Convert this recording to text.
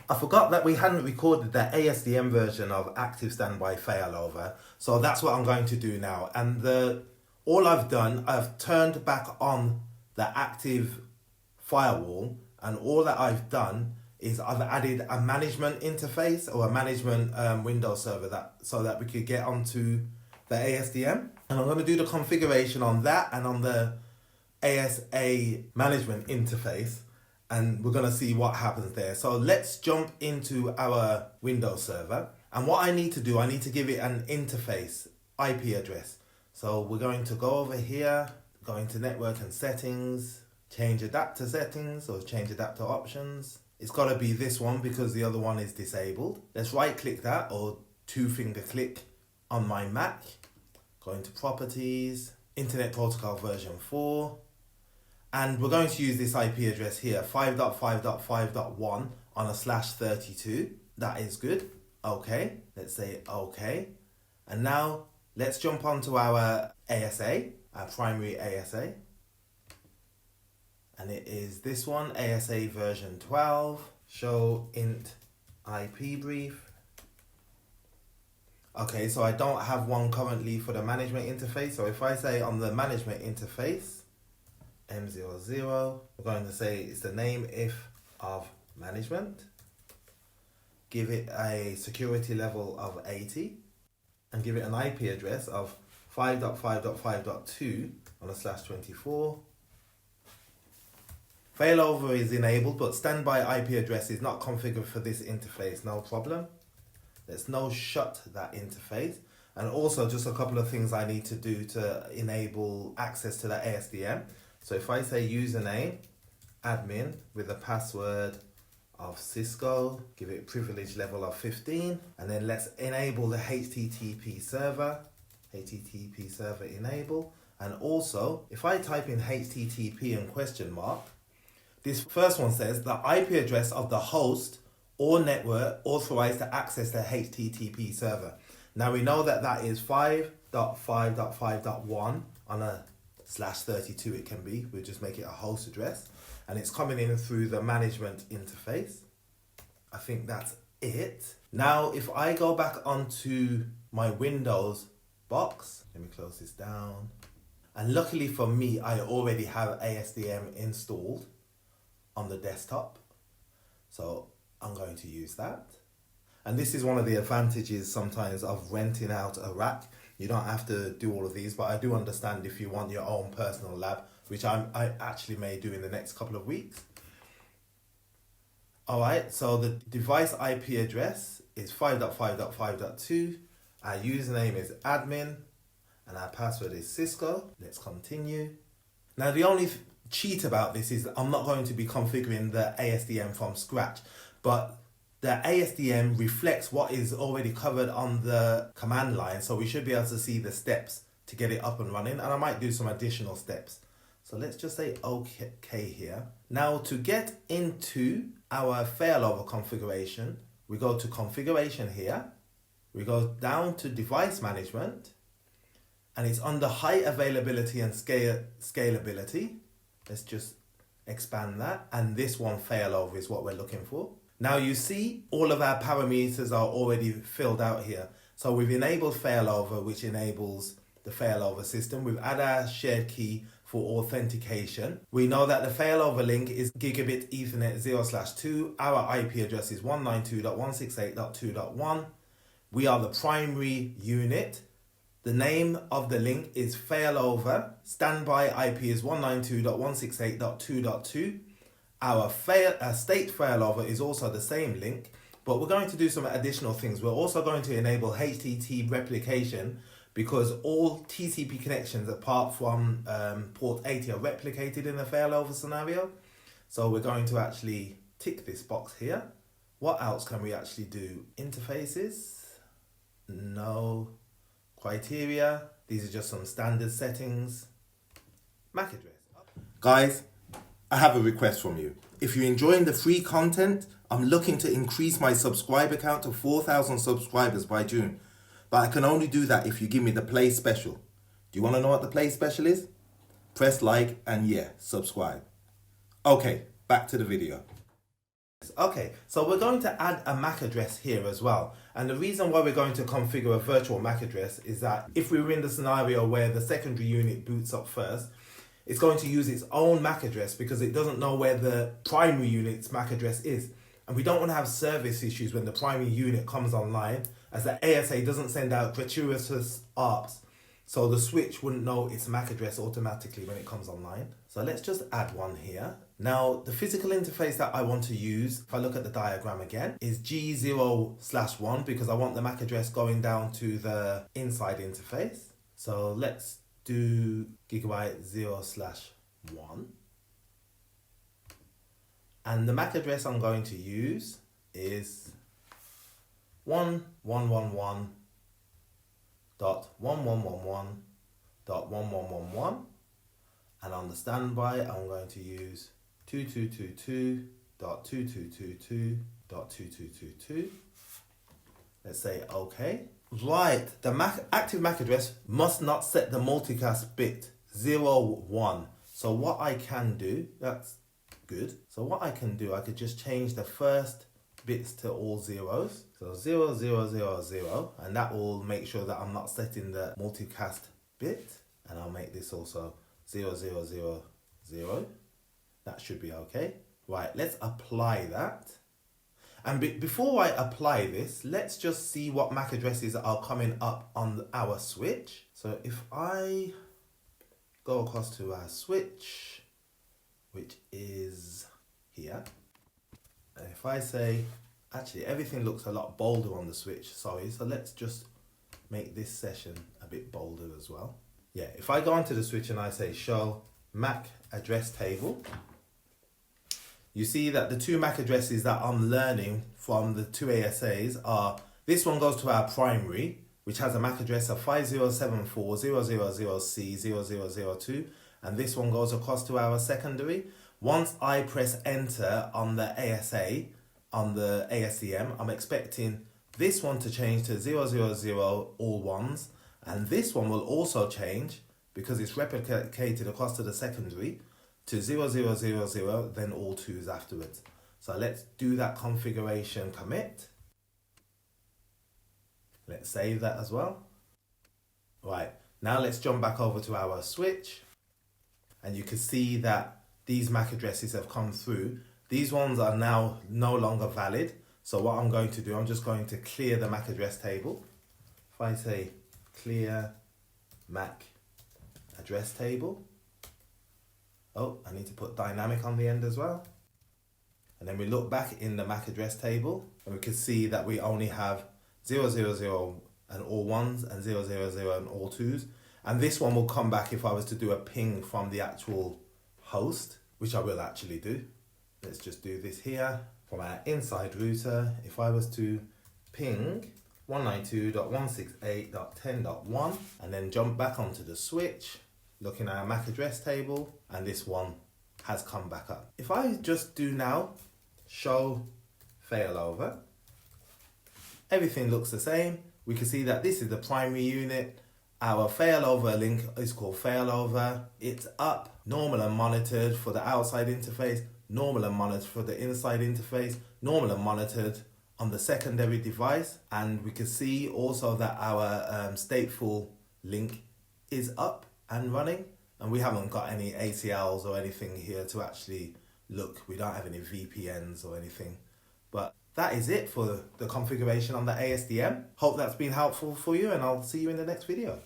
I forgot that we hadn't recorded the ASDM version of Active Standby Failover, so that's what I'm going to do now. And all I've done, I've turned back on the active firewall, and all that I've done is I've added a management interface or a management Windows server so that we could get onto the ASDM. And I'm going to do the configuration on that and on the ASA management interface, and we're going to see what happens there. So let's jump into our Windows server, and what I need to do, I need to give it an interface IP address. So we're going to go over here, go into network and settings, change adapter settings or change adapter options. It's got to be this one because the other one is disabled. Let's right click that or 2-finger click on my Mac, go into properties, Internet Protocol version 4, and we're going to use this IP address here, 5.5.5.1 on a /32. That is good. Okay, let's say okay. And now let's jump onto our ASA, our primary ASA. And it is this one, ASA version 12, show int IP brief. Okay, so I don't have one currently for the management interface. So if I say on the management interface, M00, we're going to say it's the name if of management. Give it a security level of 80 and give it an IP address of 5.5.5.2 on a /24. Failover is enabled, but standby IP address is not configured for this interface. No problem. Let's no shut that interface. And also just a couple of things I need to do to enable access to the ASDM. So if I say username, admin with a password of Cisco, give it privilege level of 15, and then let's enable the HTTP server enable. And also if I type in HTTP and question mark, this first one says the IP address of the host or network authorized to access the HTTP server. Now we know that is 5.5.5.1 on a /32 it can be. We'll just make it a host address. And it's coming in through the management interface. I think that's it. Now if I go back onto my Windows box, let me close this down. And luckily for me, I already have ASDM installed on the desktop. So I'm going to use that. And this is one of the advantages sometimes of renting out a rack. You don't have to do all of these, but I do understand if you want your own personal lab, which I actually may do in the next couple of weeks. All right, so the device IP address is 5.5.5.2. Our username is admin and our password is Cisco. Let's continue. Now the only cheat about this is I'm not going to be configuring the ASDM from scratch, but the ASDM reflects what is already covered on the command line, so we should be able to see the steps to get it up and running, and I might do some additional steps. So let's just say okay here. Now to get into our failover configuration, we go to configuration here, we go down to device management, and it's under high availability and scalability. Let's just expand that, and this one failover is what we're looking for. Now you see all of our parameters are already filled out here. So we've enabled failover, which enables the failover system. We've added our shared key for authentication. We know that the failover link is gigabit Ethernet 0/2. Our IP address is 192.168.2.1. We are the primary unit. The name of the link is failover. Standby IP is 192.168.2.2. Our state failover is also the same link, but we're going to do some additional things. We're also going to enable HTTP replication because all TCP connections apart from port 80 are replicated in the failover scenario. So we're going to actually tick this box here. What else can we actually do? Interfaces? No. Criteria? These are just some standard settings. MAC address. Guys, I have a request from you. If you're enjoying the free content, I'm looking to increase my subscriber count to 4,000 subscribers by June. But I can only do that if you give me the Play Special. Do you want to know what the Play Special is? Press like and subscribe. Okay, back to the video. Okay, so we're going to add a MAC address here as well. And the reason why we're going to configure a virtual MAC address is that if we were in the scenario where the secondary unit boots up first, it's going to use its own MAC address because it doesn't know where the primary unit's MAC address is. And we don't want to have service issues when the primary unit comes online, as the ASA doesn't send out gratuitous ARPs. So the switch wouldn't know its MAC address automatically when it comes online. So let's just add one here. Now, the physical interface that I want to use, if I look at the diagram again, is G0/1 because I want the MAC address going down to the inside interface. So let's do gigabyte 0/1. And the MAC address I'm going to use is 1111.1111.1111. And on the standby, I'm going to use 2222.2222.2222. Let's say OK. Right, the active MAC address must not set the multicast bit 01. So what I can do, that's good. So what I can do, I could just change the first bits to all zeros. So 0000, and that will make sure that I'm not setting the multicast bit. And I'll make this also 0000. That should be okay. Right, let's apply that. And before I apply this, let's just see what MAC addresses are coming up on our switch. So if I go across to our switch, which is here, and if I say, actually everything looks a lot bolder on the switch, sorry, so let's just make this session a bit bolder as well. Yeah, if I go onto the switch and I say show MAC address table, you see that the two MAC addresses that I'm learning from the two ASAs are, this one goes to our primary, which has a MAC address of 5074.000C0002, and this one goes across to our secondary. Once I press enter on the ASA, on the ASDM, I'm expecting this one to change to 000 all ones, and this one will also change because it's replicated across to the secondary to 0000, then all twos afterwards. So let's do that configuration commit. Let's save that as well. Right, now let's jump back over to our switch, and you can see that these MAC addresses have come through. These ones are now no longer valid. So what I'm going to do, I'm just going to clear the MAC address table. If I say clear MAC address table, oh, I need to put dynamic on the end as well. And then we look back in the MAC address table and we can see that we only have 000 and all ones and 000 and all twos. And this one will come back if I was to do a ping from the actual host, which I will actually do. Let's just do this here from our inside router. If I was to ping 192.168.10.1 and then jump back onto the switch, looking at our MAC address table, and this one has come back up. If I just do now show failover, everything looks the same. We can see that this is the primary unit. Our failover link is called failover. It's up, normal and monitored for the outside interface, normal and monitored for the inside interface, normal and monitored on the secondary device. And we can see also that our stateful link is up and running, and we haven't got any ACLs or anything here to actually look. We don't have any VPNs or anything, but that is it for the configuration on the ASDM. Hope that's been helpful for you, and I'll see you in the next video.